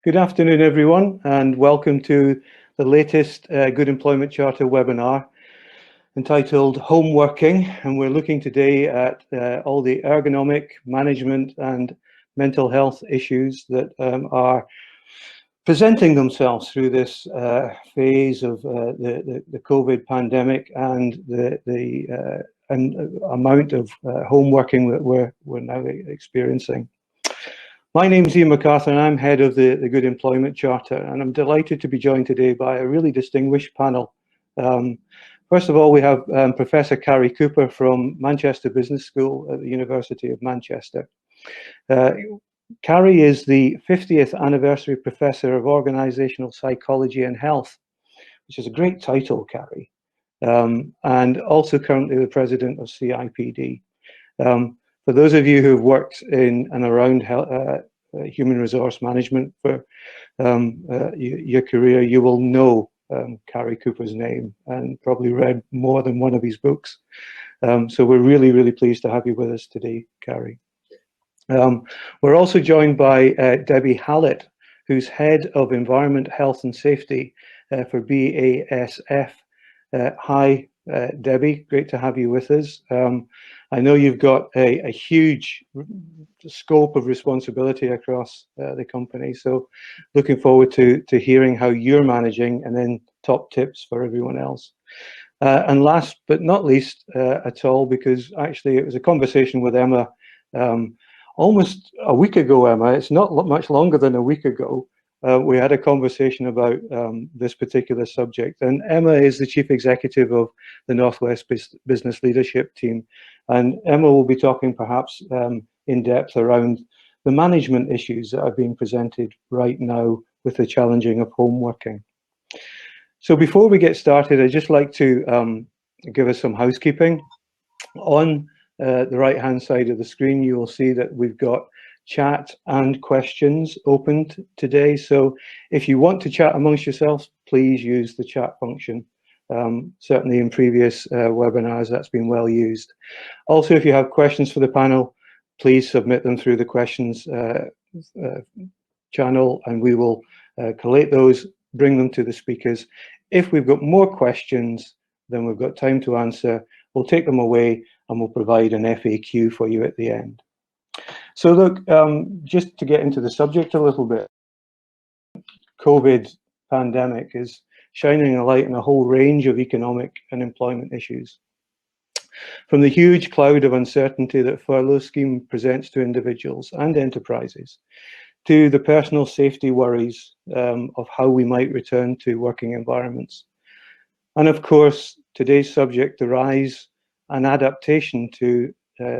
Good afternoon, everyone, and welcome to the latest Good Employment Charter webinar entitled Home Working. And we're looking today at all the ergonomic, management and mental health issues that are presenting themselves through this phase of the COVID pandemic and the amount of home working that we're now experiencing. My name is Ian MacArthur and I'm head of the Good Employment Charter, and I'm delighted to be joined today by a really distinguished panel. First of all, we have Professor Carrie Cooper from Manchester Business School at the University of Manchester. Cary is the 50th anniversary Professor of Organisational Psychology and Health, which is a great title, Cary, and also currently the President of CIPD. For those of you who have worked in and around human resource management for your career, you will know Carrie Cooper's name and probably read more than one of his books. So we're really, really pleased to have you with us today, Carrie. We're also joined by Debby Hallett, who's Head of Environment, Health and Safety for BASF. Hi, Debby, great to have you with us. I know you've got a huge scope of responsibility across the company, so looking forward to hearing how you're managing and then top tips for everyone else. And last but not least at all, because actually it was a conversation with Emma almost a week ago, Emma, it's not much longer than a week ago. We had a conversation about this particular subject, and Emma is the Chief Executive of the Northwest Business Leadership Team, and Emma will be talking perhaps in depth around the management issues that are being presented right now with the challenging of home working. So before we get started, I'd just like to give us some housekeeping. On the right-hand side of the screen, you will see that we've got chat and questions opened today. So if you want to chat amongst yourselves, please use the chat function. Certainly in previous webinars, that's been well used. Also, if you have questions for the panel, please submit them through the questions channel, and we will collate those, bring them to the speakers. If we've got more questions than we've got time to answer, we'll take them away and we'll provide an FAQ for you at the end. So look, just to get into the subject a little bit, COVID pandemic is shining a light on a whole range of economic and employment issues. From the huge cloud of uncertainty that furlough scheme presents to individuals and enterprises, to the personal safety worries of how we might return to working environments. And of course, today's subject, the rise and adaptation to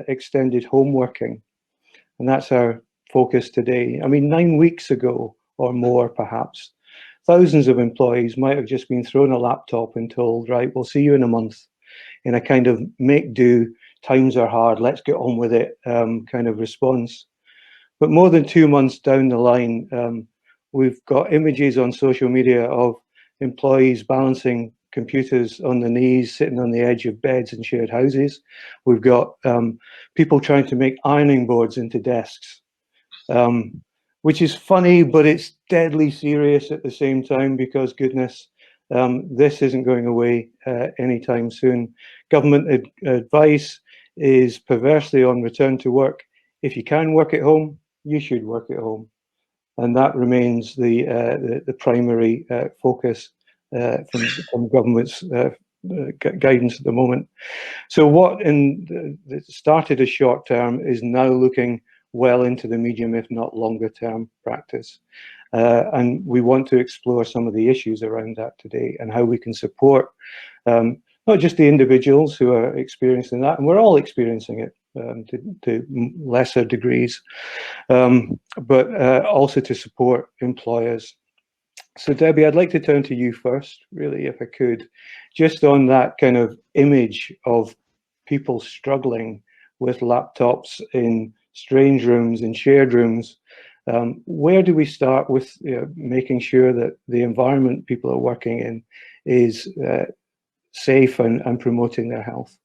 extended home working. And that's our focus today. I mean, 9 weeks ago or more, perhaps, thousands of employees might have just been thrown a laptop and told, right, we'll see you in a month, in a kind of make do, times are hard, let's get on with it kind of response. But more than 2 months down the line, we've got images on social media of employees balancing computers on the knees, sitting on the edge of beds in shared houses. We've got people trying to make ironing boards into desks, which is funny, but it's deadly serious at the same time, because goodness, this isn't going away anytime soon. Government advice is perversely on return to work. If you can work at home, you should work at home. And that remains the primary focus from government's guidance at the moment. So what started as short term is now looking well into the medium, if not longer term practice. And we want to explore some of the issues around that today and how we can support not just the individuals who are experiencing that, and we're all experiencing it to lesser degrees, but also to support employers. So Debby, I'd like to turn to you first, really, if I could, just on that kind of image of people struggling with laptops in strange rooms, in shared rooms. Where do we start with making sure that the environment people are working in is safe and promoting their health?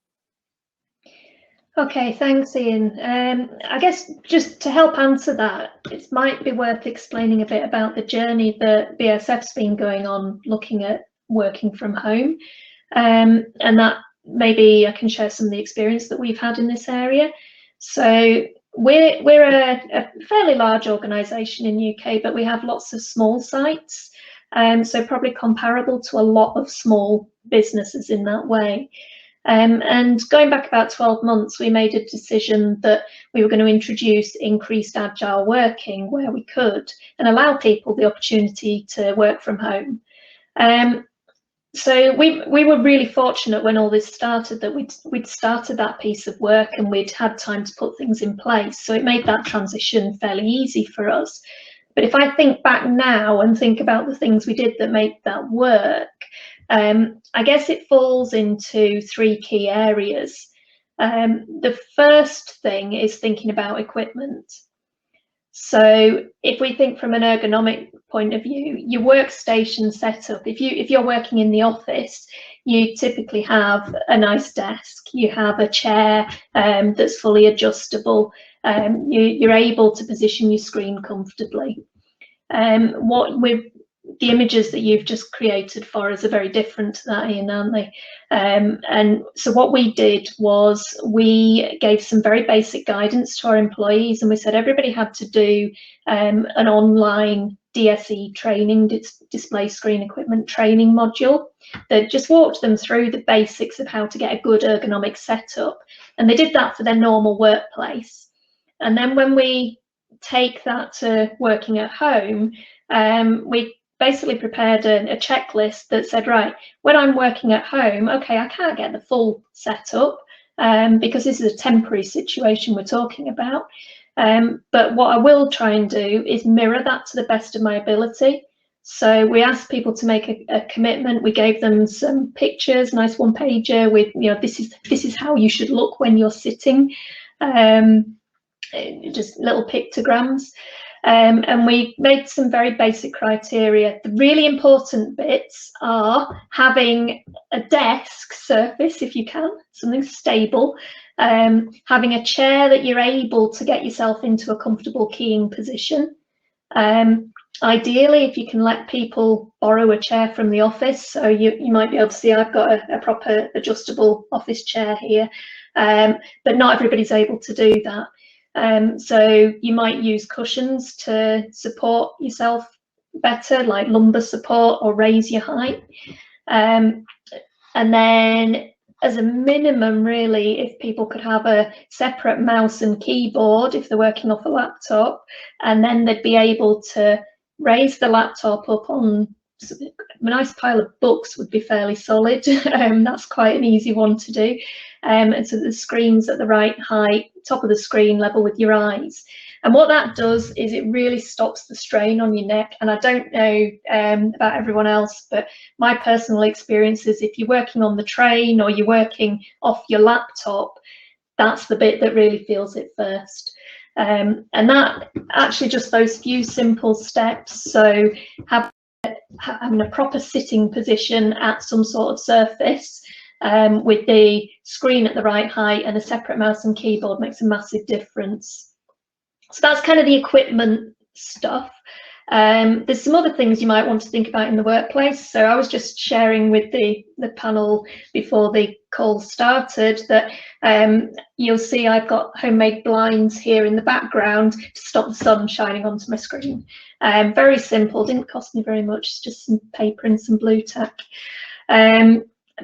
Okay, thanks, Ian. I guess just to help answer that, it might be worth explaining a bit about the journey that BASF's been going on looking at working from home. And that maybe I can share some of the experience that we've had in this area. So we're a fairly large organisation in UK, but we have lots of small sites. So probably comparable to a lot of small businesses in that way. And going back about 12 months, we made a decision that we were going to introduce increased agile working where we could and allow people the opportunity to work from home. So we were really fortunate when all this started that we'd started that piece of work and we'd had time to put things in place. So it made that transition fairly easy for us. But if I think back now and think about the things we did that made that work, I guess it falls into three key areas. The first thing is thinking about equipment. So if we think from an ergonomic point of view, your workstation setup, if you're working in the office, you typically have a nice desk, you have a chair that's fully adjustable, you're able to position your screen comfortably. The images that you've just created for us are very different to that, Ian, aren't they? And so what we did was we gave some very basic guidance to our employees, and we said everybody had to do an online DSE training, display screen equipment training module that just walked them through the basics of how to get a good ergonomic setup. And they did that for their normal workplace. And then when we take that to working at home, we basically prepared a checklist that said, right, when I'm working at home, okay, I can't get the full setup because this is a temporary situation we're talking about. But what I will try and do is mirror that to the best of my ability. So we asked people to make a commitment. We gave them some pictures, nice one pager with, this is how you should look when you're sitting, just little pictograms. And we made some very basic criteria. The really important bits are having a desk surface, if you can, something stable, having a chair that you're able to get yourself into a comfortable keying position. Ideally, if you can let people borrow a chair from the office, so you might be able to see I've got a proper adjustable office chair here, but not everybody's able to do that. So you might use cushions to support yourself better, like lumbar support, or raise your height. And then as a minimum, really, if people could have a separate mouse and keyboard if they're working off a laptop, and then they'd be able to raise the laptop up on a nice pile of books would be fairly solid. That's quite an easy one to do. And so the screen's at the right height, top of the screen level with your eyes. And what that does is it really stops the strain on your neck. And I don't know about everyone else, but my personal experience is if you're working on the train or you're working off your laptop, that's the bit that really feels it first. And that actually just those few simple steps. So having a proper sitting position at some sort of surface, with the screen at the right height and a separate mouse and keyboard makes a massive difference. So that's kind of the equipment stuff. There's some other things you might want to think about in the workplace. So I was just sharing with the panel before the call started that you'll see I've got homemade blinds here in the background to stop the sun shining onto my screen. Very simple, didn't cost me very much, it's just some paper and some blue tack.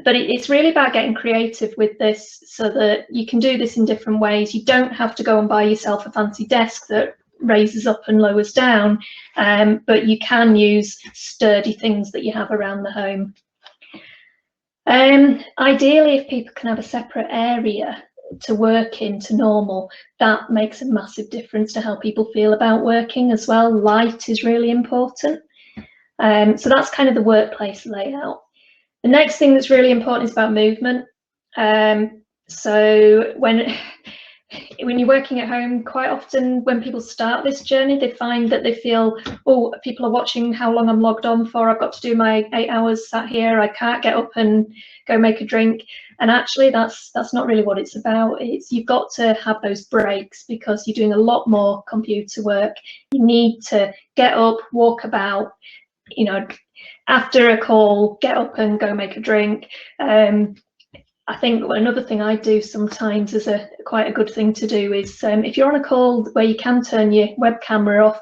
But it's really about getting creative with this so that you can do this in different ways. You don't have to go and buy yourself a fancy desk that raises up and lowers down, but you can use sturdy things that you have around the home. Ideally, if people can have a separate area to work in to normal, that makes a massive difference to how people feel about working as well. Light is really important. So that's kind of the workplace layout. The next thing that's really important is about movement. So when when you're working at home, quite often when people start this journey, they find that they feel, oh, people are watching how long I'm logged on for. I've got to do my 8 hours sat here. I can't get up and go make a drink. And actually, that's not really what it's about. It's you've got to have those breaks because you're doing a lot more computer work. You need to get up, walk about, you know, after a call, get up and go make a drink. I think another thing I do sometimes is quite a good thing to do is if you're on a call where you can turn your web camera off,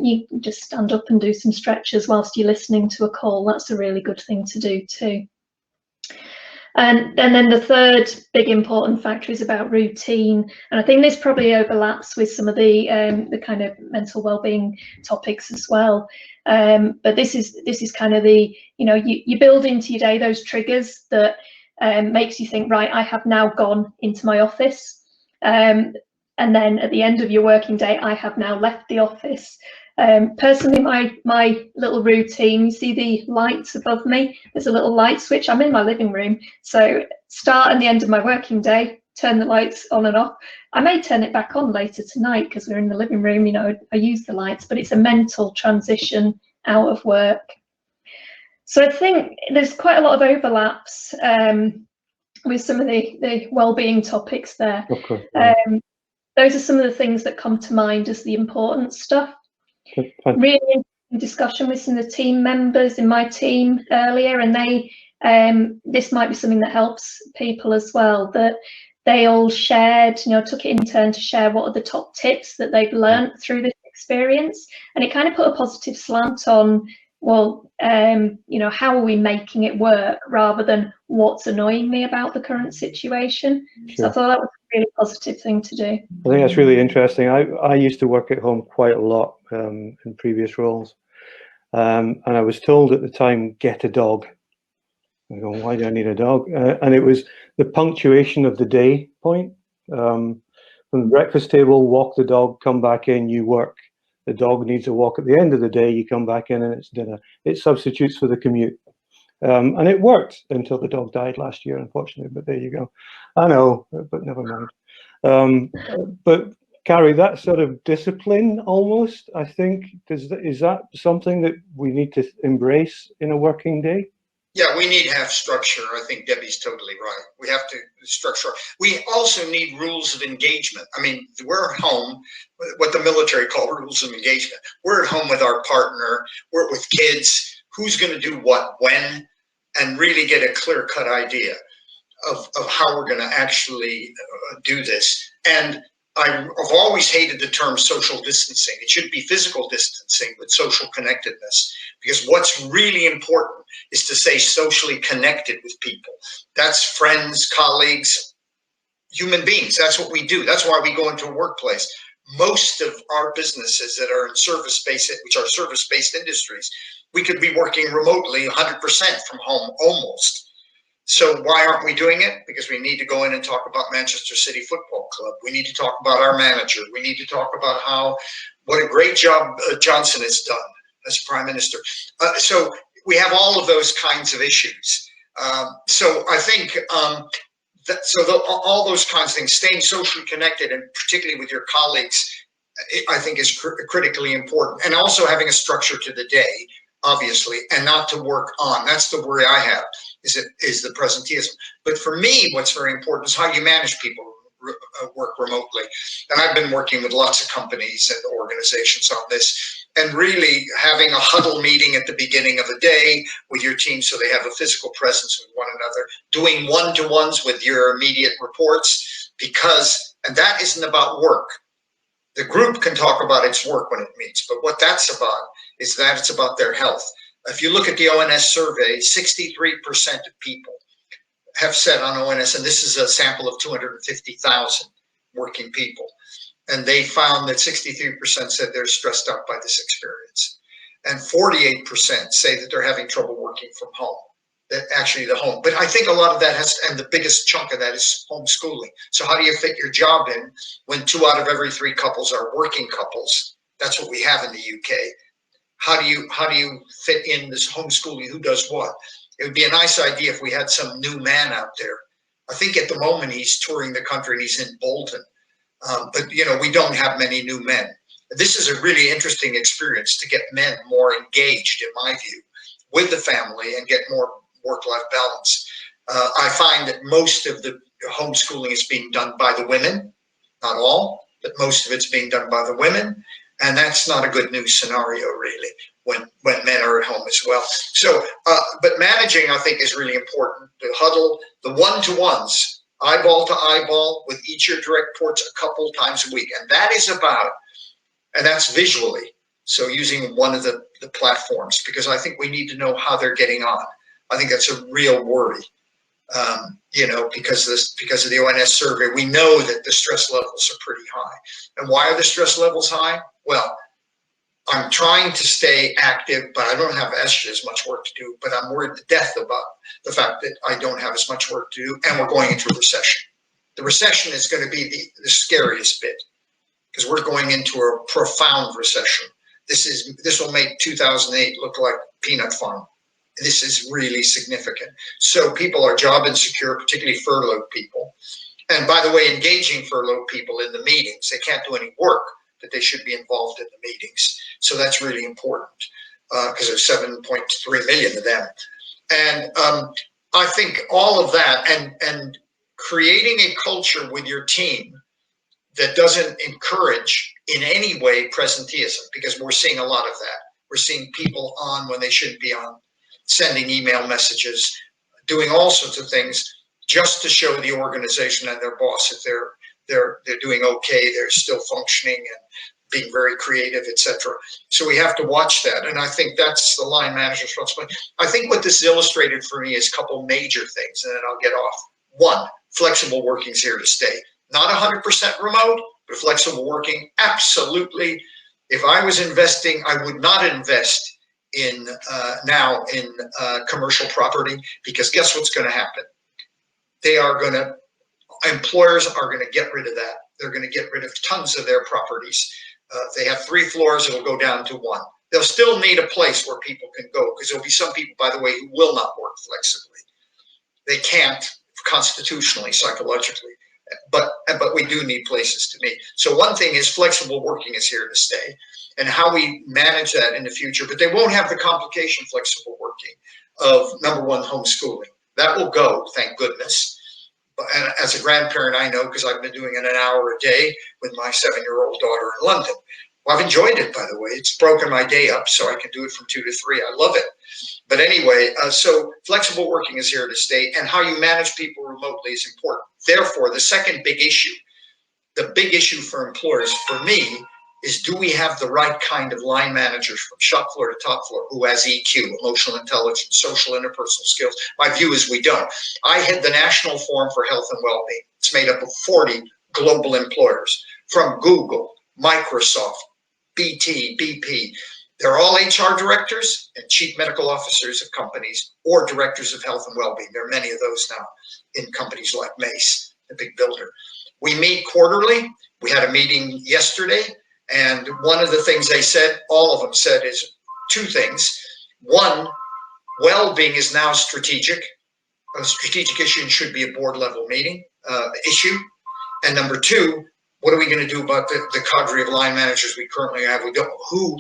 you just stand up and do some stretches whilst you're listening to a call. That's a really good thing to do too. And then the third big important factor is about routine, and I think this probably overlaps with some of the kind of mental well-being topics as well. But this is kind of the, you know, you build into your day those triggers that makes you think, right, I have now gone into my office, and then at the end of your working day, I have now left the office. Personally, my little routine, you see the lights above me, there's a little light switch. I'm in my living room, so start and the end of my working day, turn the lights on and off. I may turn it back on later tonight because we're in the living room, you know, I use the lights, but it's a mental transition out of work. So I think there's quite a lot of overlaps with some of the well-being topics there. Okay, yeah. Those are some of the things that come to mind as the important stuff. Really in discussion with some of the team members in my team earlier, and they this might be something that helps people as well, that they all shared, you know, took it in turn to share what are the top tips that they've learned through this experience, and it kind of put a positive slant on, well, you know, how are we making it work rather than what's annoying me about the current situation. Sure. So I thought that was a really positive thing to do. I think that's really interesting. I used to work at home quite a lot in previous roles, and I was told at the time, get a dog. I go, why do I need a dog? And it was the punctuation of the day point. From the breakfast table, walk the dog, come back in, you work. The dog needs a walk at the end of the day, you come back in and it's dinner. It substitutes for the commute. And it worked until the dog died last year, unfortunately, but there you go. I know, but never mind. But Cary, that sort of discipline almost, I think, is that something that we need to embrace in a working day? Yeah, we need to have structure. I think Debbie's totally right. We have to structure. We also need rules of engagement. I mean, we're at home, what the military call rules of engagement. We're at home with our partner, we're with kids, who's going to do what, when, and really get a clear-cut idea of how we're going to actually do this. And I've always hated the term social distancing. It should be physical distancing with social connectedness, because what's really important is to stay socially connected with people. That's friends, colleagues, human beings. That's what we do. That's why we go into a workplace. Most of our businesses that are in service-based, which are service-based industries, we could be working remotely 100% from home almost. So why aren't we doing it? Because we need to go in and talk about Manchester City Football Club. We need to talk about our manager. We need to talk about what a great job Johnson has done as Prime Minister. So we have all of those kinds of issues. So I think all those kinds of things, staying socially connected, and particularly with your colleagues, I think is critically important. And also having a structure to the day, obviously, and not to work on. That's the worry I have, is the presenteeism. But for me, what's very important is how you manage people who work remotely. And I've been working with lots of companies and organizations on this, and really having a huddle meeting at the beginning of the day with your team so they have a physical presence with one another, doing one-to-ones with your immediate reports, and that isn't about work. The group can talk about its work when it meets, but what that's about is that it's about their health. If you look at the ONS survey, 63% of people have said on ONS, and this is a sample of 250,000 working people, and they found that 63% said they're stressed out by this experience. And 48% say that they're having trouble working from home, that actually the home. But I think a lot of that and the biggest chunk of that is homeschooling. So how do you fit your job in when 2 out of every 3 couples are working couples? That's what we have in the UK. How do you fit in this homeschooling? Who does what? It would be a nice idea if we had some new man out there. I think at the moment he's touring the country and he's in Bolton. But, you know, we don't have many new men. This is a really interesting experience to get men more engaged, in my view, with the family and get more work-life balance. I find that most of the homeschooling is being done by the women, not all, but most of it's being done by the women. And that's not a good news scenario, really, when men are at home as well. So, but managing, I think, is really important. The huddle, the one-to-ones, eyeball to eyeball with each of your direct reports a couple times a week. And that is about, and that's visually. So using one of the platforms, because I think we need to know how they're getting on. I think that's a real worry. You know, because of the ONS survey, we know that the stress levels are pretty high. And why are the stress levels high? Well, I'm trying to stay active, but I don't have as much work to do. But I'm worried to death about the fact that I don't have as much work to do, and we're going into a recession. The recession is going to be the scariest bit, because we're going into a profound recession. This will make 2008 look like peanut farm. This is really significant. So people are job insecure, particularly furloughed people. And by the way, engaging furloughed people in the meetings, they can't do any work, but they should be involved in the meetings. So that's really important, because there's 7.3 million of them. And I think all of that, and creating a culture with your team that doesn't encourage in any way presenteeism, because we're seeing a lot of that. We're seeing people on when they shouldn't be on, sending email messages, doing all sorts of things just to show the organization and their boss that they're doing okay, they're still functioning and being very creative, etc. So we have to watch that, and I think that's the line manager's responsibility. I think what this illustrated for me is a couple major things, and then I'll get off. One, flexible working is here to stay. Not 100% remote, but flexible working, absolutely. If I was investing, I would not invest in commercial property, because guess what's going to happen? Employers are going to get rid of that. They're going to get rid of tons of their properties. If they have 3 floors, it'll go down to 1. They'll still need a place where people can go, because there'll be some people, by the way, who will not work flexibly. They can't constitutionally, psychologically, but we do need places to meet. So one thing is flexible working is here to stay, and how we manage that in the future. But they won't have the complication, flexible working, of number one, homeschooling. That will go, thank goodness. And as a grandparent, I know, because I've been doing it an hour a day with my 7-year-old daughter in London. Well, I've enjoyed it, by the way. It's broken my day up, so I can do it from 2 to 3. I love it. But anyway, so flexible working is here to stay, and how you manage people remotely is important. Therefore, the second big issue, the big issue for employers, for me, is do we have the right kind of line managers from shop floor to top floor who has EQ, emotional intelligence, social interpersonal skills? My view is we don't. I head the National Forum for Health and Wellbeing. It's made up of 40 global employers from Google, Microsoft, BT, BP. They're all HR directors and chief medical officers of companies, or directors of health and well-being. There are many of those now in companies like Mace, the big builder. We meet quarterly. We had a meeting yesterday, and one of the things they said, all of them said, is 2 things. One, well-being is now strategic. A strategic issue and should be a board level meeting issue. And number 2, what are we going to do about the cadre of line managers we currently have? Who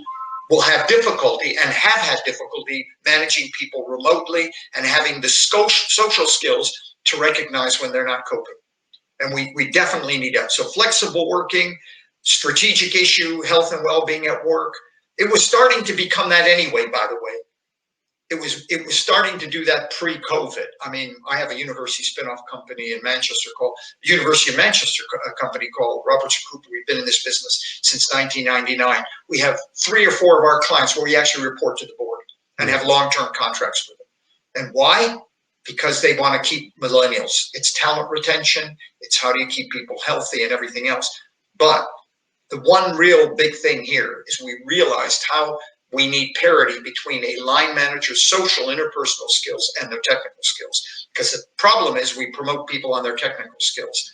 will have difficulty and have had difficulty managing people remotely and having the social skills to recognize when they're not coping. And we definitely need that. So flexible working, strategic issue, health and well-being at work. It was starting to become that anyway, by the way. It was starting to do that pre-COVID. I mean, I have a university spin-off company in Manchester called University of Manchester, a company called Roberts & Cooper. We've been in this business since 1999. We have 3 or 4 of our clients where we actually report to the board and have long-term contracts with them. And why? Because they want to keep millennials. It's talent retention. It's how do you keep people healthy and everything else. But the one real big thing here is we realized how we need parity between a line manager's social interpersonal skills and their technical skills. Because the problem is we promote people on their technical skills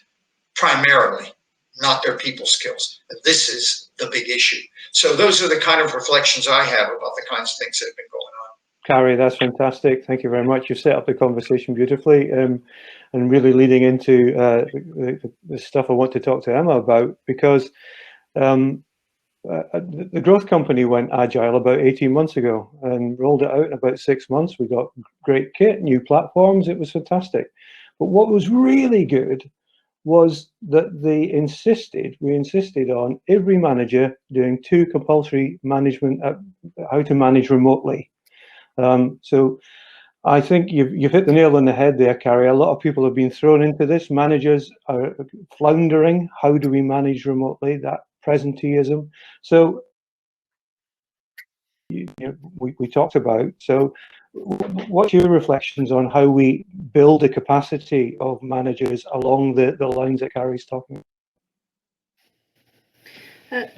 primarily, not their people skills. And this is the big issue. So those are the kind of reflections I have about the kinds of things that have been going on. Cary, that's fantastic. Thank you very much. You set up the conversation beautifully, and really leading into the stuff I want to talk to Emma about, because the growth company went agile about 18 months ago and rolled it out in about 6 months. We got great kit, new platforms. It was fantastic. But what was really good was that we insisted on every manager doing 2 compulsory management, how to manage remotely. So I think you've hit the nail on the head there, Cary. A lot of people have been thrown into this. Managers are floundering. How do we manage remotely? That presenteeism. So we talked about. So what's your reflections on how we build the capacity of managers along the lines that Cary's talking about?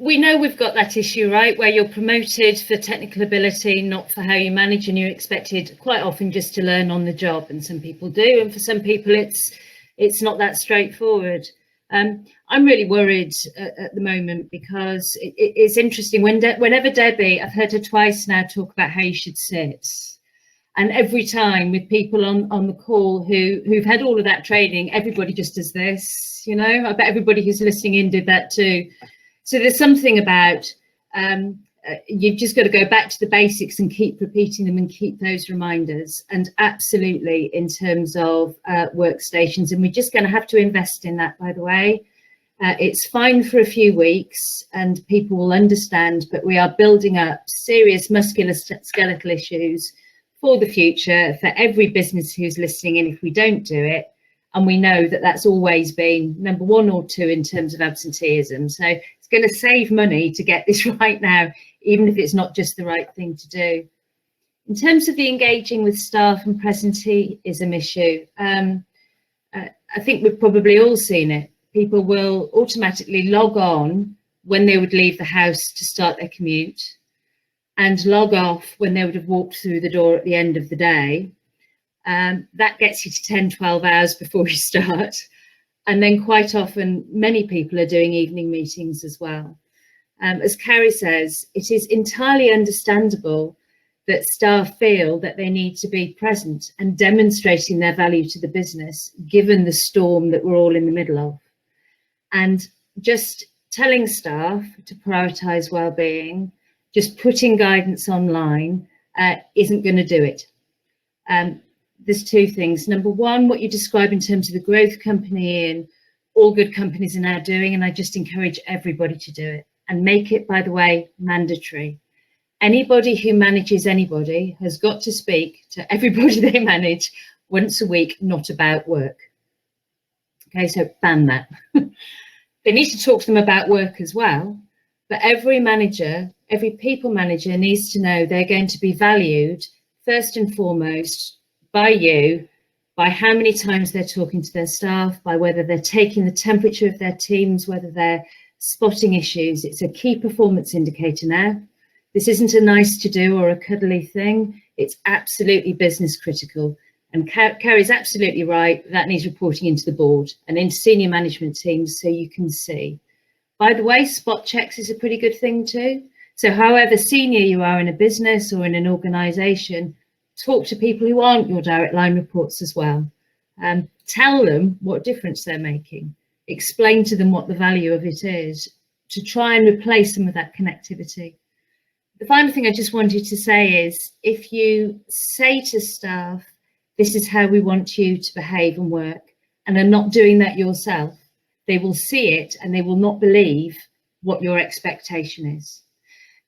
We know we've got that issue, right, where you're promoted for technical ability, not for how you manage, and you're expected quite often just to learn on the job, and some people do, and for some people it's not that straightforward. I'm really worried at the moment, because it's interesting. Whenever Debbie, I've heard her twice now talk about how you should sit, and every time with people on the call who've had all of that training, everybody just does this, you know. I bet everybody who's listening in did that too. So there's something about you've just got to go back to the basics and keep repeating them and keep those reminders. And absolutely, in terms of workstations, and we're just going to have to invest in that, by the way. It's fine for a few weeks and people will understand, but we are building up serious musculoskeletal issues for the future for every business who's listening in if we don't do it. And we know that that's always been number 1 or 2 in terms of absenteeism. So it's going to save money to get this right now, even if it's not just the right thing to do. In terms of the engaging with staff and presenteeism issue, I think we've probably all seen it. People will automatically log on when they would leave the house to start their commute, and log off when they would have walked through the door at the end of the day. That gets you to 10, 12 hours before you start. And then quite often, many people are doing evening meetings as well. As Cary says, it is entirely understandable that staff feel that they need to be present and demonstrating their value to the business, given the storm that we're all in the middle of. And just telling staff to prioritise well-being, just putting guidance online isn't going to do it. There's 2 things. Number 1, what you describe in terms of the growth company, and all good companies are now doing, and I just encourage everybody to do it and make it, by the way, mandatory. Anybody who manages anybody has got to speak to everybody they manage once a week, not about work. Okay, so ban that. They need to talk to them about work as well, but every manager, every people manager needs to know they're going to be valued first and foremost by you, by how many times they're talking to their staff, by whether they're taking the temperature of their teams, whether they're spotting issues. It's a key performance indicator now. This isn't a nice to do or a cuddly thing. It's absolutely business critical. And Cary's absolutely right. That needs reporting into the board and into senior management teams so you can see. By the way, spot checks is a pretty good thing too. So however senior you are in a business or in an organisation, talk to people who aren't your direct line reports as well. Tell them what difference they're making. Explain to them what the value of it is, to try and replace some of that connectivity. The final thing I just wanted to say is, if you say to staff, this is how we want you to behave and work, and are not doing that yourself, they will see it and they will not believe what your expectation is.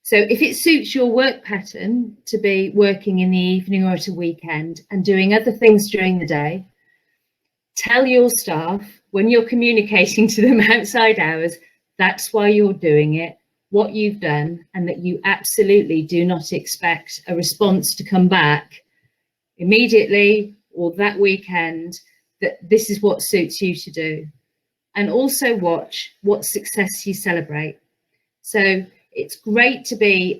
So if it suits your work pattern to be working in the evening or at a weekend and doing other things during the day, tell your staff when you're communicating to them outside hours, that's why you're doing it, what you've done, and that you absolutely do not expect a response to come back immediately or that weekend, that this is what suits you to do. And also watch what success you celebrate. So it's great to be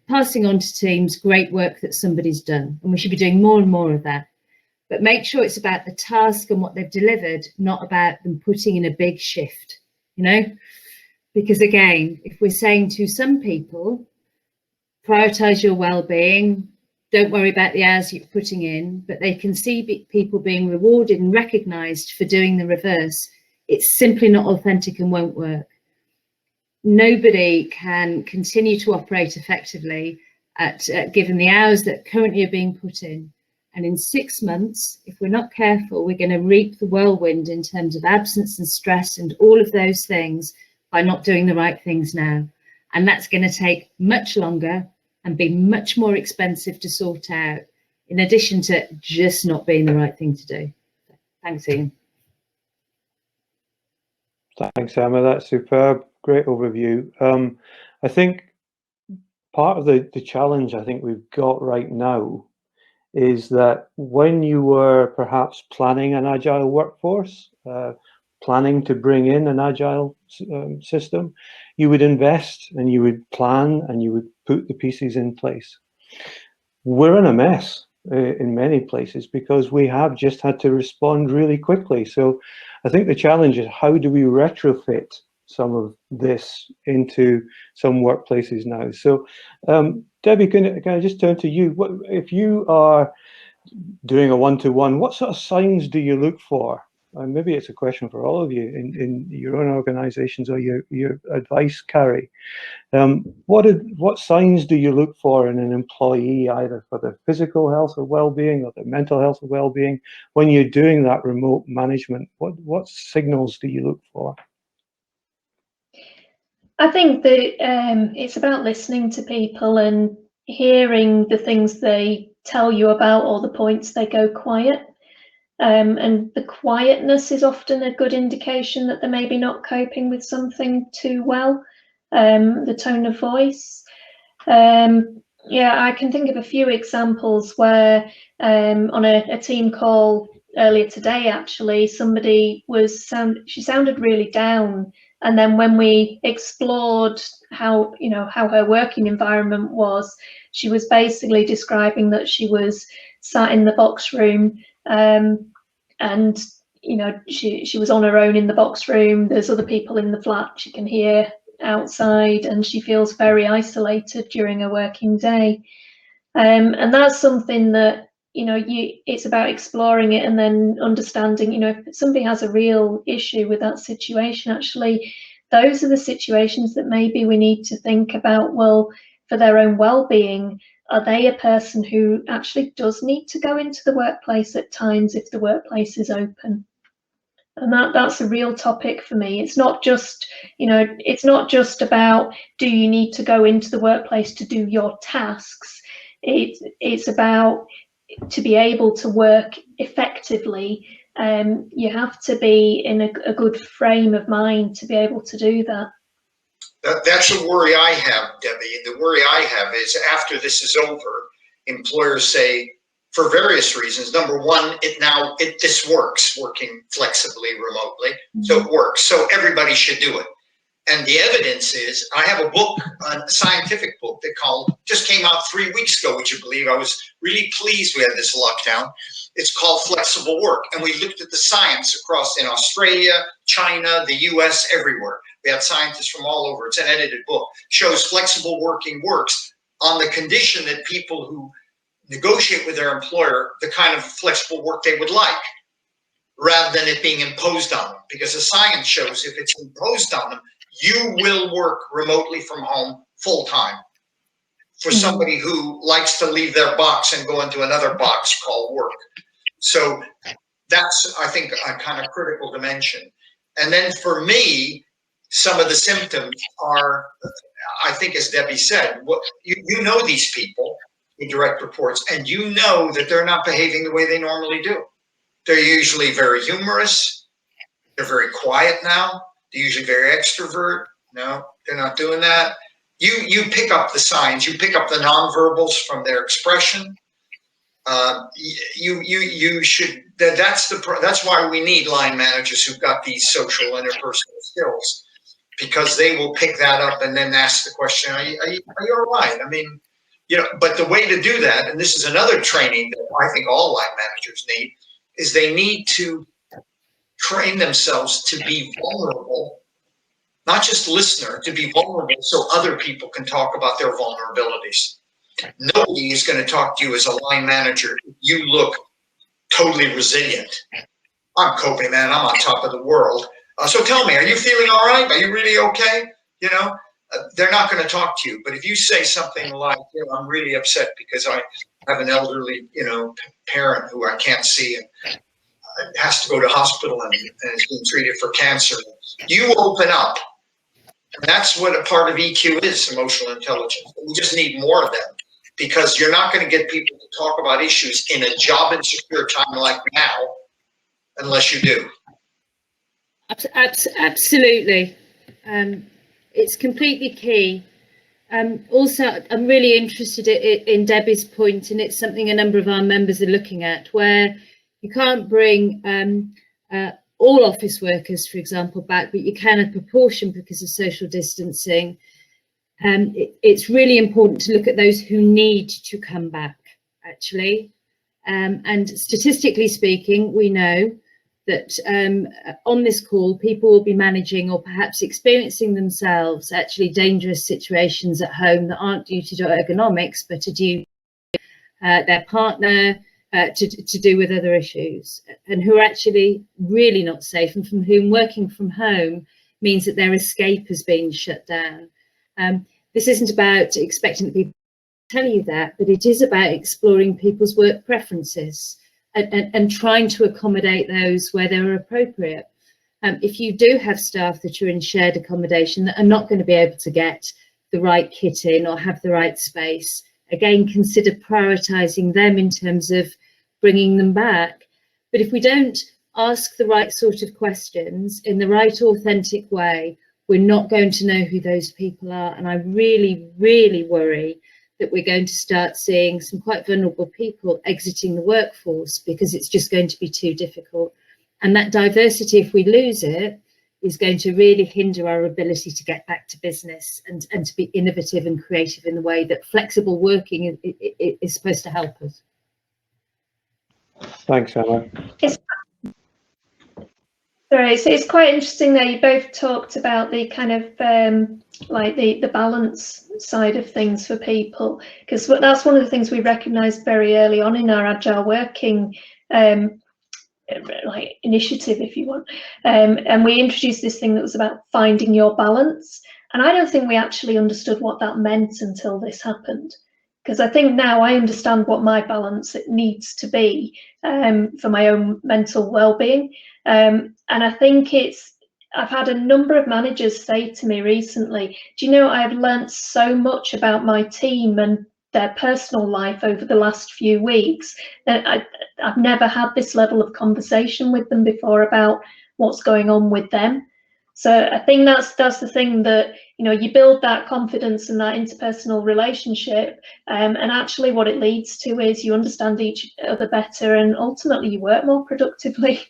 passing on to teams great work that somebody's done, and we should be doing more and more of that. But make sure it's about the task and what they've delivered, not about them putting in a big shift, you know? Because again, if we're saying to some people, prioritize your well-being, don't worry about the hours you're putting in, but they can see people being rewarded and recognized for doing the reverse. It's simply not authentic and won't work. Nobody can continue to operate effectively at given the hours that currently are being put in. And in 6 months, if we're not careful, we're going to reap the whirlwind in terms of absence and stress and all of those things by not doing the right things now. And that's going to take much longer and be much more expensive to sort out, in addition to just not being the right thing to do. Thanks, Ian. Thanks, Emma. That's superb. Great overview. I think part of the challenge I think we've got right now is that when you were perhaps planning an agile workforce, planning to bring in an agile system, you would invest and you would plan and you would put the pieces in place. We're in a mess in many places because we have just had to respond really quickly. So I think the challenge is, how do we retrofit some of this into some workplaces now? So Debbie, can I just turn to you? What, if you are doing a one-to-one, what sort of signs do you look for? And maybe it's a question for all of you in your own organizations or your advice, Cary. What signs do you look for in an employee, either for their physical health or well-being or their mental health or well-being, when you're doing that remote management? What signals do you look for? I think that it's about listening to people and hearing the things they tell you about or the points they go quiet. And the quietness is often a good indication that they're maybe not coping with something too well. The tone of voice. Yeah, I can think of a few examples where on a team call earlier today, actually, somebody she sounded really down. And then when we explored how her working environment was, she was basically describing that she was sat in the box room, and she was on her own in the box room. There's other people in the flat she can hear outside, and she feels very isolated during a working day. And that's something that it's about exploring it and then understanding, if somebody has a real issue with that situation, actually those are the situations that maybe we need to think about, well, for their own well-being, are they a person who actually does need to go into the workplace at times if the workplace is open? And that's a real topic for me. It's not just, it's not just about, do you need to go into the workplace to do your tasks? It's about, to be able to work effectively, you have to be in a good frame of mind to be able to do that. That's a worry I have, Debbie. The worry I have is, after this is over, employers say, for various reasons. Number one, this works, working flexibly remotely. So it works. So everybody should do it. And the evidence is, I have a book, a scientific book that just came out 3 weeks ago, would you believe? I was really pleased we had this lockdown. It's called Flexible Work. And we looked at the science in Australia, China, the US, everywhere. We had scientists from all over. It's an edited book. Shows flexible working works on the condition that people who negotiate with their employer the kind of flexible work they would like, rather than it being imposed on them. Because the science shows if it's imposed on them, you will work remotely from home full time. For somebody who likes to leave their box and go into another box called work. So that's, I think, a kind of critical dimension. And then for me, some of the symptoms are, I think, as Debbie said, you know these people in direct reports, and you know that they're not behaving the way they normally do. They're usually very humorous. They're very quiet now. They're usually very extrovert. No, they're not doing that. You pick up the signs. You pick up the nonverbals from their expression. You should. That's why we need line managers who've got these social interpersonal skills, because they will pick that up and then ask the question: Are you all right? I mean, But the way to do that, and this is another training that I think all line managers need, is they need to train themselves to be vulnerable, not just listener, to be vulnerable so other people can talk about their vulnerabilities. Nobody is going to talk to you as a line manager if you look totally resilient. I'm coping, man. I'm on top of the world. So tell me, are you feeling all right? Are you really okay? You know, they're not going to talk to you. But if you say something like, you know, I'm really upset because I have an elderly, you know, parent who I can't see and has to go to hospital and is being treated for cancer, you open up. And that's what a part of EQ is, emotional intelligence. We just need more of them, because you're not going to get people to talk about issues in a job insecure time like now unless you do. Absolutely. It's completely key. Also, I'm really interested in Debbie's point, and it's something a number of our members are looking at, where you can't bring all office workers, for example, back, but you can a proportion because of social distancing. It's really important to look at those who need to come back, actually. And statistically speaking, we know that on this call, people will be managing or perhaps experiencing themselves actually dangerous situations at home that aren't due to ergonomics, but are due to their partner, to do with other issues, and who are actually really not safe, and from whom working from home means that their escape has been shut down. This isn't about expecting that people tell you that, but it is about exploring people's work preferences and trying to accommodate those where they're appropriate. If you do have staff that are in shared accommodation that are not going to be able to get the right kit in or have the right space, again, consider prioritising them in terms of bringing them back. But if we don't ask the right sort of questions in the right authentic way, we're not going to know who those people are. And I really, really worry that we're going to start seeing some quite vulnerable people exiting the workforce because it's just going to be too difficult. And that diversity, if we lose it, is going to really hinder our ability to get back to business and to be innovative and creative in the way that flexible working is supposed to help us. Thanks, Emma. It's quite interesting that you both talked about the kind of like the balance side of things for people, because that's one of the things we recognised very early on in our agile working like initiative, if you want, and we introduced this thing that was about finding your balance, and I don't think we actually understood what that meant until this happened, because I think now I understand what my balance it needs to be for my own mental well-being, and I think I've had a number of managers say to me recently, do you know, I've learnt so much about my team and their personal life over the last few weeks that I've never had this level of conversation with them before about what's going on with them. So I think that's the thing, that, you know, you build that confidence and that interpersonal relationship, and actually what it leads to is you understand each other better and ultimately you work more productively.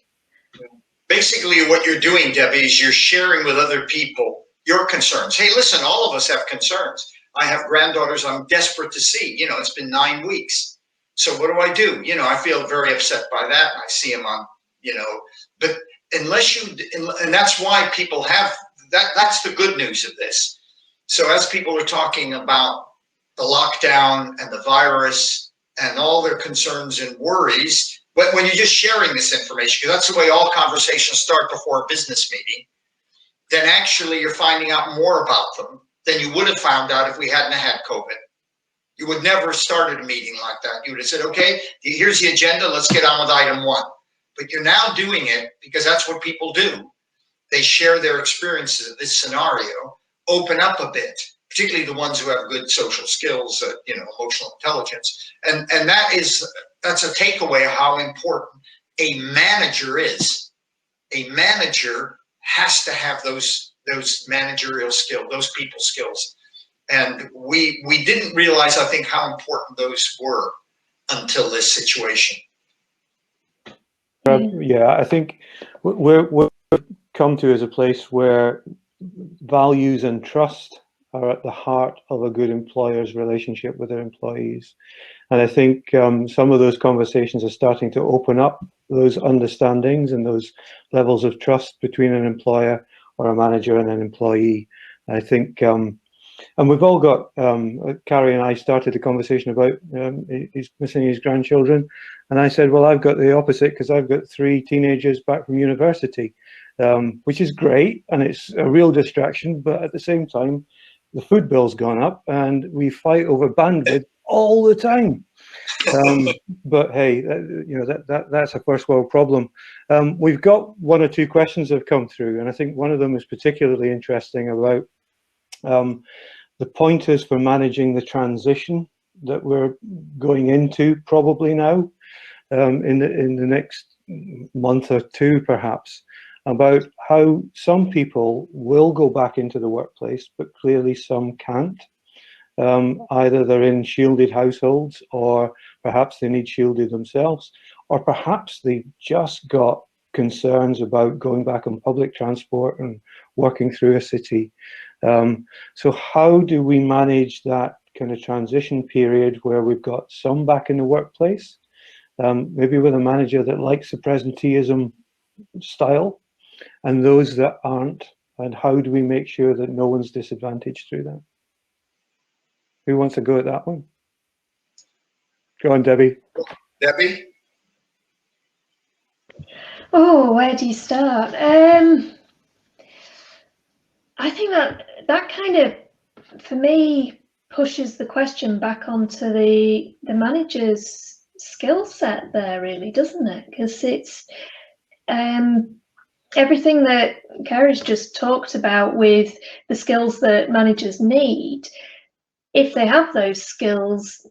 Basically what you're doing, Debbie, is you're sharing with other people your concerns. Hey, listen, all of us have concerns. I have granddaughters I'm desperate to see. You know, it's been 9 weeks. So what do? You know, I feel very upset by that. I see them on, you know, but unless you, and that's why people have, that's the good news of this. So as people are talking about the lockdown and the virus and all their concerns and worries, when you're just sharing this information, because that's the way all conversations start before a business meeting, then actually you're finding out more about them than you would have found out if we hadn't had COVID. You would never have started a meeting like that. You would have said, okay, here's the agenda, let's get on with item 1. But you're now doing it because that's what people do. They share their experiences of this scenario, open up a bit, particularly the ones who have good social skills, you know, emotional intelligence. And that's a takeaway of how important a manager is. A manager has to have those managerial skills, those people skills. And we didn't realize, I think, how important those were until this situation. Yeah, I think we've come to as a place where values and trust are at the heart of a good employer's relationship with their employees. And I think some of those conversations are starting to open up those understandings and those levels of trust between an employer or a manager and an employee. I think And we've all got, Cary and I started a conversation about he's missing his grandchildren. And I said, well, I've got the opposite because I've got 3 teenagers back from university, which is great. And it's a real distraction. But at the same time, the food bill's gone up and we fight over bandwidth all the time. But hey, you know, that's a first world problem. We've got 1 or 2 questions that have come through. And I think one of them is particularly interesting about the pointers for managing the transition that we're going into probably now in the next month or 2 perhaps, about how some people will go back into the workplace, but clearly some can't. Either they're in shielded households, or perhaps they need shielded themselves, or perhaps they've just got concerns about going back on public transport and working through a city. So how do we manage that kind of transition period where we've got some back in the workplace, maybe with a manager that likes the presenteeism style, and those that aren't, and how do we make sure that no one's disadvantaged through that? Who wants to go at that one? Go on, Debbie. Debby? Oh, where do you start? I think that kind of, for me, pushes the question back onto the manager's skill set there, really, doesn't it? Because it's everything that Carrie's just talked about with the skills that managers need. If they have those skills,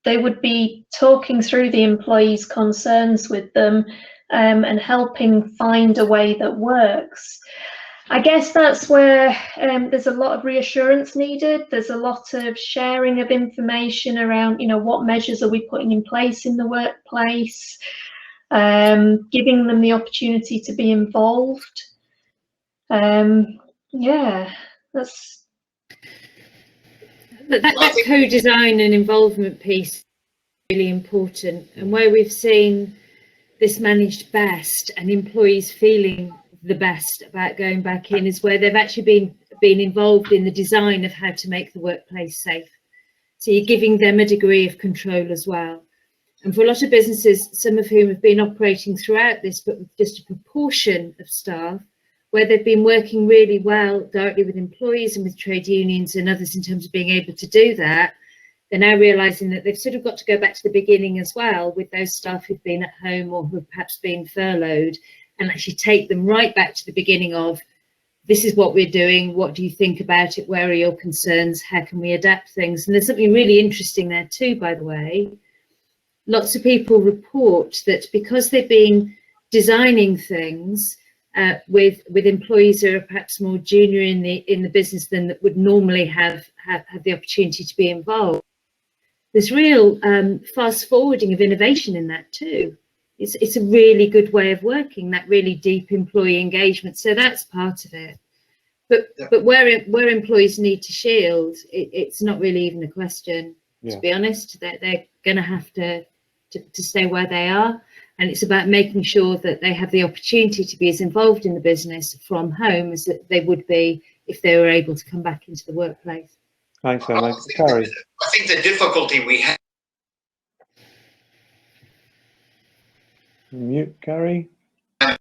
they would be talking through the employees' concerns with them and helping find a way that works. I guess that's where there's a lot of reassurance needed. There's a lot of sharing of information around, you know, what measures are we putting in place in the workplace, giving them the opportunity to be involved. Yeah, that's... But that co-design and involvement piece is really important, and where we've seen this managed best and employees feeling the best about going back in is where they've actually been involved in the design of how to make the workplace safe. So you're giving them a degree of control as well. And for a lot of businesses, some of whom have been operating throughout this, but with just a proportion of staff, where they've been working really well directly with employees and with trade unions and others in terms of being able to do that, they're now realising that they've sort of got to go back to the beginning as well with those staff who've been at home or who've perhaps been furloughed, and actually take them right back to the beginning of, this is what we're doing, what do you think about it, where are your concerns, how can we adapt things? And there's something really interesting there too, by the way. Lots of people report that because they've been designing things with employees who are perhaps more junior in the business than that would normally have the opportunity to be involved, there's real fast forwarding of innovation in that too. It's a really good way of working, that really deep employee engagement. So that's part of it. But where employees need to shield, it's not really even a question. To be honest, they're going to have to stay where they are. And it's about making sure that they have the opportunity to be as involved in the business from home as they would be if they were able to come back into the workplace. Thanks, Emma. Cary. I think the difficulty we have. Mute, Cary. Oops,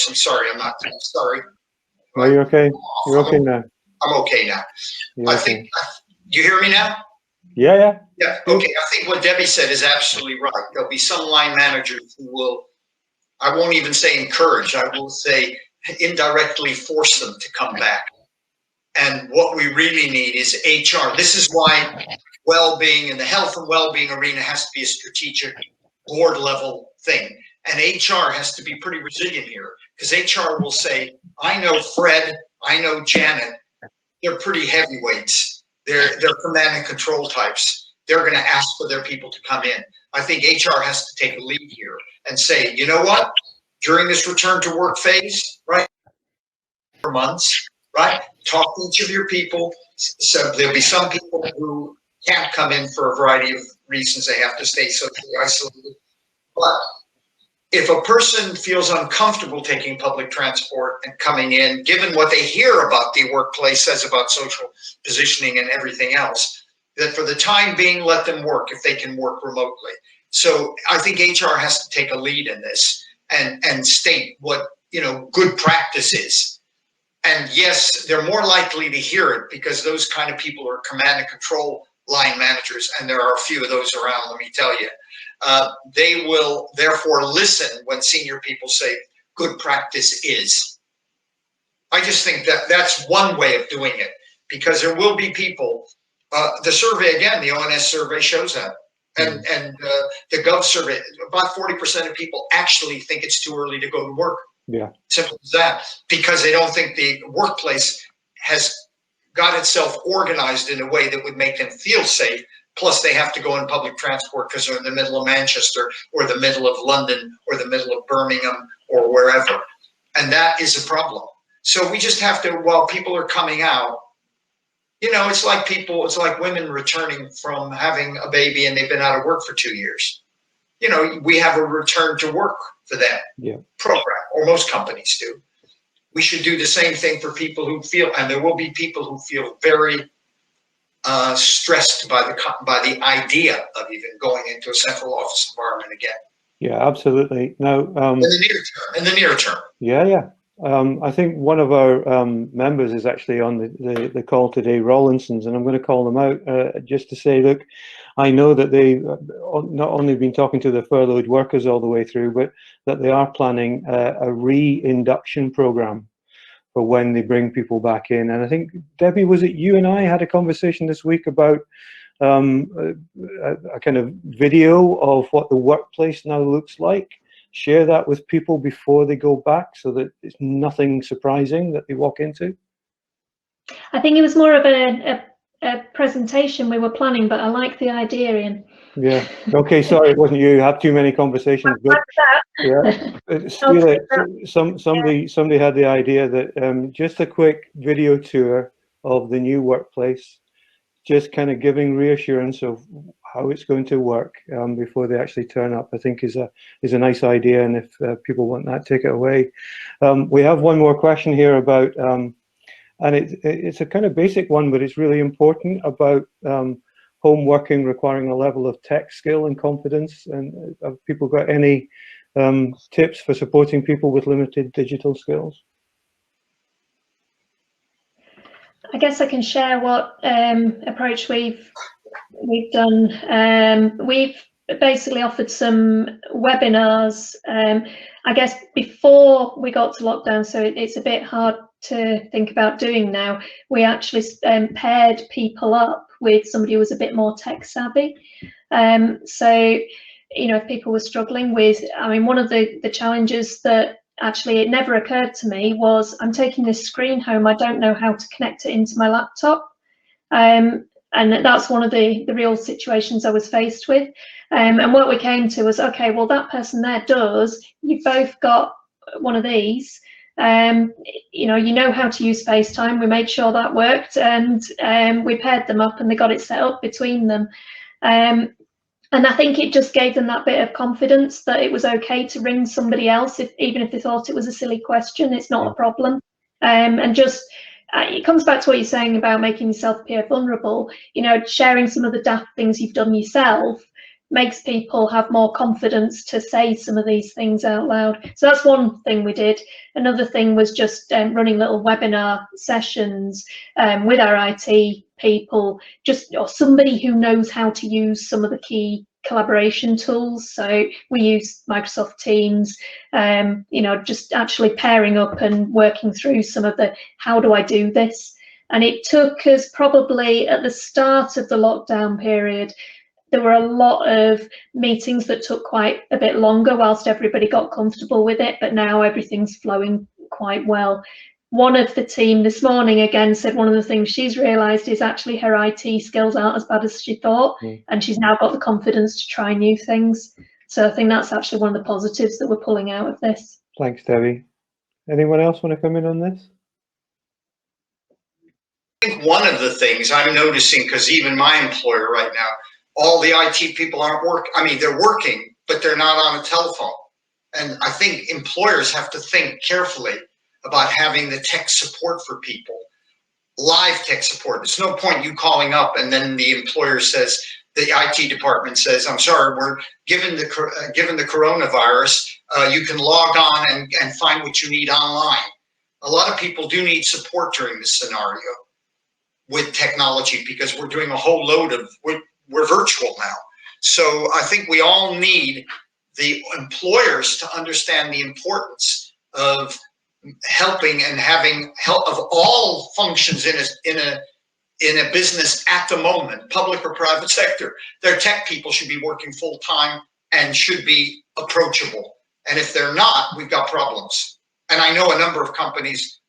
I'm sorry. I'm sorry. No, you're okay. You're okay now. I'm okay now. You're I okay. think. You hear me now? Yeah. Yeah. Okay. I think what Debbie said is absolutely right. There'll be some line managers who will, I won't even say encourage, I will say indirectly force them to come back. And what we really need is HR. This is why well-being in the health and well-being arena has to be a strategic board level thing. And HR has to be pretty resilient here, because HR will say, I know Fred, I know Janet, they're pretty heavyweights. They're command and control types. They're going to ask for their people to come in. I think HR has to take a lead here and say, you know what, during this return to work phase, right, for months, right, talk to each of your people. So there'll be some people who can't come in for a variety of reasons. They have to stay socially isolated. But if a person feels uncomfortable taking public transport and coming in, given what they hear about the workplace says about social positioning and everything else, that for the time being, let them work if they can work remotely. So I think HR has to take a lead in this and state what, you know, good practice is. And yes, they're more likely to hear it because those kind of people are command and control line managers, and there are a few of those around, let me tell you. They will therefore listen when senior people say good practice is. I just think that that's one way of doing it, because there will be people, the survey, again, the ONS survey shows that, and the Gov survey, about 40% of people actually think it's too early to go to work. Yeah. Simple as that, because they don't think the workplace has got itself organized in a way that would make them feel safe. Plus they have to go in public transport because they're in the middle of Manchester or the middle of London or the middle of Birmingham or wherever. And that is a problem. So we just have to, while people are coming out, you know, it's like women returning from having a baby and they've been out of work for 2 years. You know, we have a return to work for them program, or most companies do. We should do the same thing for people who feel, and there will be people who feel very stressed by the idea of even going into a central office environment again. Yeah, absolutely. Now, in the near term. Yeah. I think one of our members is actually on the call today, Rawlinson's, and I'm going to call them out just to say, look, I know that they not only been talking to the furloughed workers all the way through, but that they are planning a re-induction program for when they bring people back in. And I think, Debbie, was it you and I had a conversation this week about a kind of video of what the workplace now looks like? Share that with people before they go back so that it's nothing surprising that they walk into? I think it was more of a presentation we were planning, but I like the idea, Ian. Yeah. Okay. Sorry, it wasn't you. Have too many conversations. But yeah, somebody had the idea that just a quick video tour of the new workplace, just kind of giving reassurance of how it's going to work before they actually turn up, I think is a nice idea. And if people want that, take it away. We have one more question here about, and it's a kind of basic one, but it's really important, about home working requiring a level of tech skill and confidence. And have people got any tips for supporting people with limited digital skills? I guess I can share what approach we've done. We've basically offered some webinars, I guess before we got to lockdown, so it's a bit hard to think about doing now. We actually paired people up with somebody who was a bit more tech savvy. So, you know, if people were struggling with, I mean, one of the challenges that actually it never occurred to me was, I'm taking this screen home, I don't know how to connect it into my laptop. And that's one of the real situations I was faced with. And what we came to was, okay, well, that person there does, you've both got one of these, you know how to use FaceTime. We made sure that worked, and we paired them up and they got it set up between them. And I think it just gave them that bit of confidence that it was okay to ring somebody else, even if they thought it was a silly question. It's not a problem. And just, it comes back to what you're saying about making yourself appear vulnerable. You know, sharing some of the daft things you've done yourself makes people have more confidence to say some of these things out loud. So that's one thing we did. Another thing was just running little webinar sessions with our IT people, or somebody who knows how to use some of the key collaboration tools. So we use Microsoft Teams, you know, just actually pairing up and working through some of the, how do I do this? And it took us probably at the start of the lockdown period, there were a lot of meetings that took quite a bit longer whilst everybody got comfortable with it, but now everything's flowing quite well. One of the team this morning again said one of the things she's realised is actually her IT skills aren't as bad as she thought, and she's now got the confidence to try new things. So I think that's actually one of the positives that we're pulling out of this. Thanks, Debbie. Anyone else want to come in on this? I think one of the things I'm noticing, because even my employer right now, all the IT people aren't working. I mean, they're working, but they're not on a telephone. And I think employers have to think carefully about having the tech support for people, live tech support. There's no point you calling up and then the employer says, the IT department says, I'm sorry, we're given the coronavirus, you can log on and find what you need online. A lot of people do need support during this scenario with technology because we're doing a whole load of, we're virtual now. So I think we all need the employers to understand the importance of helping and having help of all functions in a business at the moment, public or private sector. Their tech people should be working full time and should be approachable. And if they're not, we've got problems. And I know a number of companies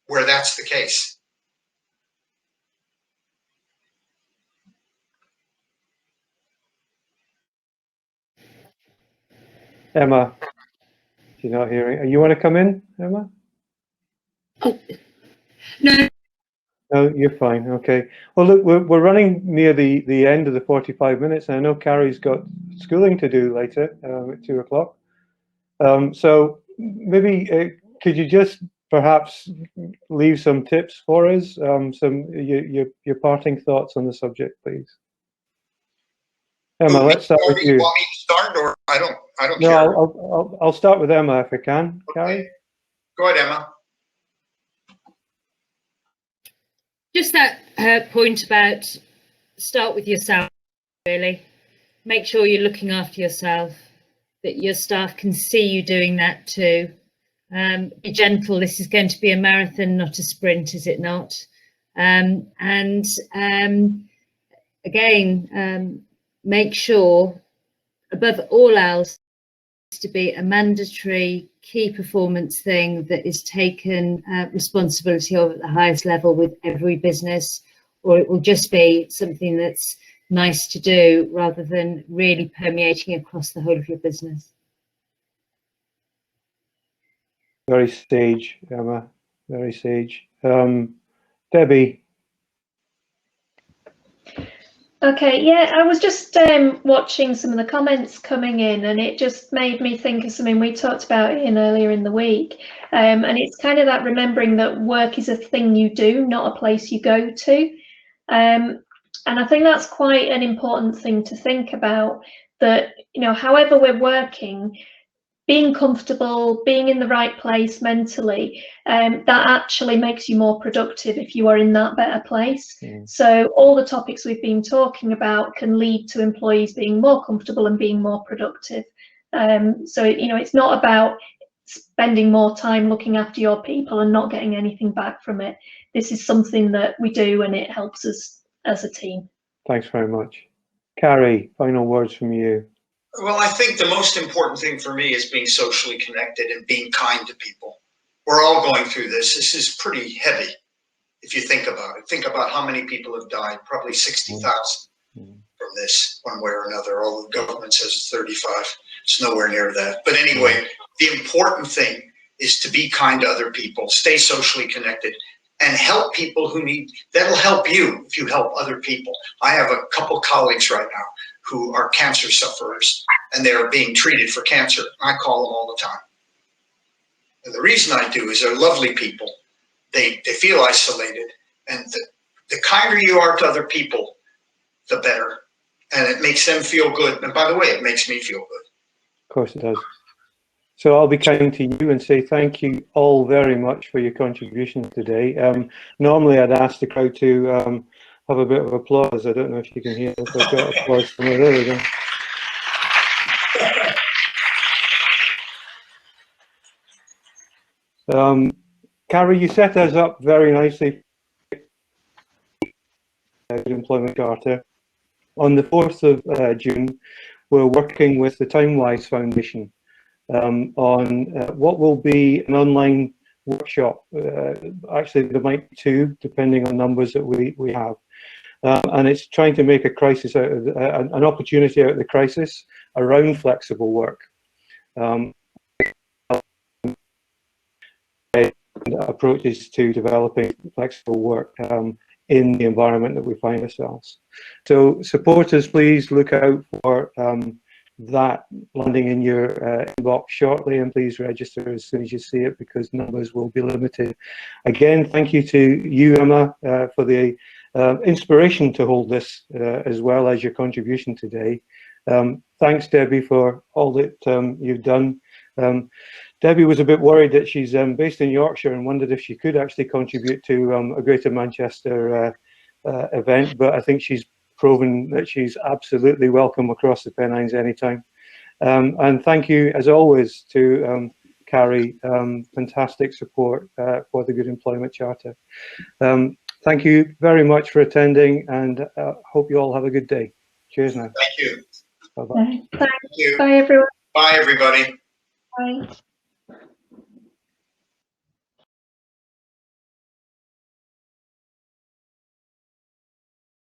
where that's the case. Emma, she's not hearing. You want to come in, Emma? Oh, no. No, you're fine. Okay. Well, look, we're running near the end of the 45 minutes, and I know Carrie's got schooling to do later at 2 o'clock. So maybe could you just perhaps leave some tips for us, your parting thoughts on the subject, please? Emma, let's start with you. You want me to start, or I don't No, care. I'll start with Emma if I can. Okay. Carrie? Go ahead, Emma. Just that point about start with yourself, really. Make sure you're looking after yourself, that your staff can see you doing that too. Be gentle. This is going to be a marathon, not a sprint, is it not? Again, make sure, above all else, to be a mandatory key performance thing that is taken responsibility of at the highest level with every business, or it will just be something that's nice to do rather than really permeating across the whole of your business. Very sage, Emma, very sage. Debbie. Okay, yeah, I was just watching some of the comments coming in, and it just made me think of something we talked about earlier in the week. And it's kind of that remembering that work is a thing you do, not a place you go to. And I think that's quite an important thing to think about, that, you know, however we're working, being comfortable, being in the right place mentally, that actually makes you more productive if you are in that better place. So all the topics we've been talking about can lead to employees being more comfortable and being more productive. So, you know, it's not about spending more time looking after your people and not getting anything back from it. This is something that we do, and it helps us as a team. Thanks very much. Carrie, final words from you. Well, I think the most important thing for me is being socially connected and being kind to people. We're all going through this. This is pretty heavy if you think about it. Think about how many people have died, probably 60,000 from this one way or another. Although the government says it's 35. It's nowhere near that. But anyway, the important thing is to be kind to other people, stay socially connected, and help people who need. That'll help you if you help other people. I have a couple colleagues right now who are cancer sufferers, and they're being treated for cancer. I call them all the time. And the reason I do is they're lovely people. They feel isolated, and the kinder you are to other people, the better. And it makes them feel good. And by the way, it makes me feel good. Of course it does. So I'll be kind to you and say thank you all very much for your contributions today. Normally I'd ask the crowd to have a bit of applause. I don't know if you can hear this. I've got applause from there. There we go. Carrie, you set us up very nicely. Employment Charter. On the 4th of June, we're working with the TimeWise Foundation on what will be an online workshop. Actually, there might be 2, depending on numbers that we have. And it's trying to make a crisis out of an opportunity out of the crisis around flexible work. Approaches to developing flexible work in the environment that we find ourselves. So supporters, please look out for that landing in your inbox shortly, and please register as soon as you see it, because numbers will be limited. Again, thank you to you, Emma, for the inspiration to hold this, as well as your contribution today. Thanks, Debbie, for all that you've done. Debbie was a bit worried that she's based in Yorkshire and wondered if she could actually contribute to a Greater Manchester event, but I think she's proven that she's absolutely welcome across the Pennines anytime. And thank you, as always, to Cary. Fantastic support for the Good Employment Charter. Thank you very much for attending, and hope you all have a good day. Cheers now. Thank you. Bye-bye. Thank you. Bye, everyone. Bye, everybody. Bye.